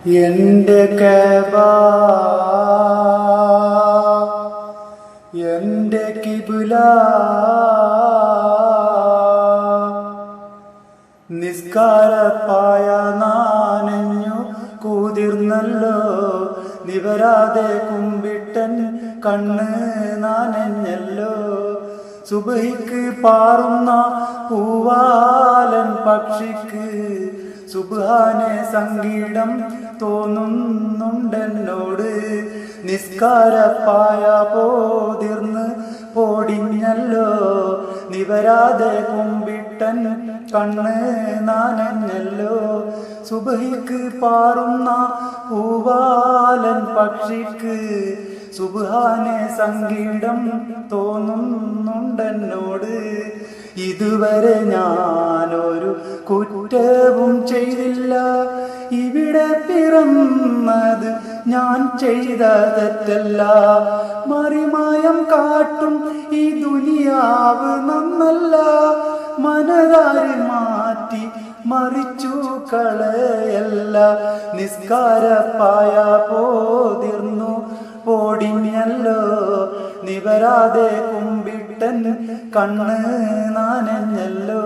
എന്റെ കഅബ എന്റെ കിബില നിസ്കാരപ്പായ നാനഞ്ഞു കൂതിർന്നല്ലോ നിവരാതെ കുമ്പിട്ടൻ കണ്ണ് നാനഞ്ഞല്ലോ സുബഹിക്ക് പാറുന്ന പൂവാലൻ പക്ഷിക്ക് സുബ്ഹാനെ സംഗീതം തോന്നുന്നുണ്ടെന്നോട് നിസ്കാരപ്പായ പോതിർന്ന് പോടിഞ്ഞല്ലോ നിവരാതെ കുമ്പിട്ടൻ കണ്ണ് നാനഞ്ഞല്ലോ സുബഹിക്ക് പാറുന്ന പൂവാലൻ പക്ഷിക്ക് സുബ്ഹാനെ സംഗീതം തോന്നുന്നുണ്ടെന്നോട് ഇതുവരെ ഞാനൊരു കുറ്റവും ചെയ്തില്ല ഇവിടെ പിറന്നത് ഞാൻ ചെയ്ത തെറ്റല്ല മറിമായം കാട്ടും ഈ ദുനിയാവ് നന്നല്ല മനതാരി മാറ്റി മറിച്ചു കളയല്ല നിസ്കാരപ്പായ പോതിർന്നു പോടിഞ്ഞല്ലോ നിവരാതെ കുമ്പിട്ടൻ കണ്ണ് നാനഞ്ഞല്ലോ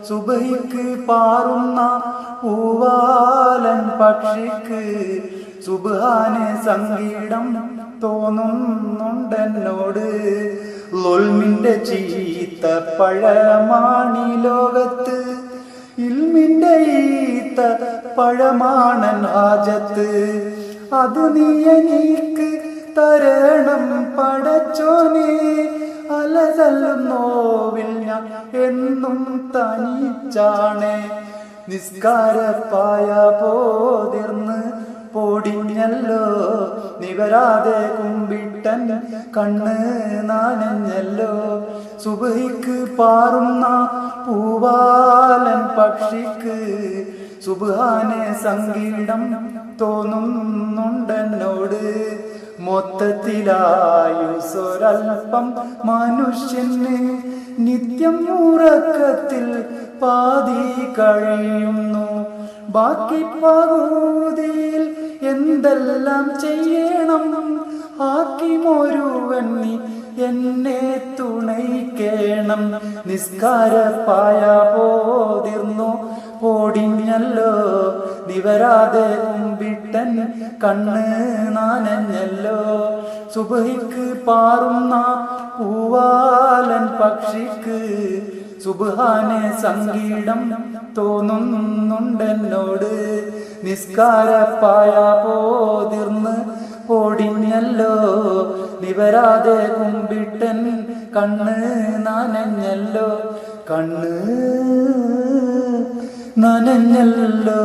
സുബഹിക്ക് പാറുന്ന പൂവാലൻ പക്ഷിക്ക് സുബ്ഹാനെ സംഗീതം തോന്നുന്നുണ്ടെന്നോട് ളുൽമിന്റെ ചീത്ത പഴമാണി ലോകത്ത് ഇൽമിന്റെ ഈത്ത പഴമാണൻ ഹാജത്ത് അത് നീ എനിക്ക് തരണം പടച്ചോനെ അലതല്ലും നോവിൽ ഞാൻ എന്നും തനിച്ചാണേ നിസ്കാരപ്പായ പോതിർന്ന് പോടിഞ്ഞല്ലോ നിവരാതെ കുമ്പിട്ടൻ കണ്ണ് നാനഞ്ഞല്ലോ സുബഹിക്ക് പാറുന്ന പൂവാലൻ പക്ഷിക്ക് സുബ്ഹാനെ സംഗീതം തോന്നുന്നുണ്ടെന്നോട് മൊത്തത്തിലായുസൊരൽപ്പം മനുഷ്യന് നിത്യം ഉറക്കത്തിൽ പാതി കഴിയുന്നു ബാക്കി പകുതിയിൽ എന്തെല്ലാം ചെയ്യണം ആക്കിമൊരുവൻ നീ എന്നെ തുണയ്ക്കേണം നിസ്കാരപ്പായ പോതിർന്നു പോടിഞ്ഞല്ലോ നിവരാതെ കുമ്പിട്ടൻ കണ്ണ് നാനഞ്ഞല്ലോ സുബഹിക്ക് പാറുന്ന പൂവാലൻ പക്ഷിക്ക് സുബ്ഹാനെ സംഗീതം തോന്നുന്നുണ്ടെന്നോട് നിസ്കാരപ്പായ പോതിർന്ന് പോടിഞ്ഞല്ലോ നിവരാതെ കുമ്പിട്ടൻ കണ്ണ് നാനഞ്ഞല്ലോ കണ്ണ് നനഞ്ഞല്ലോ.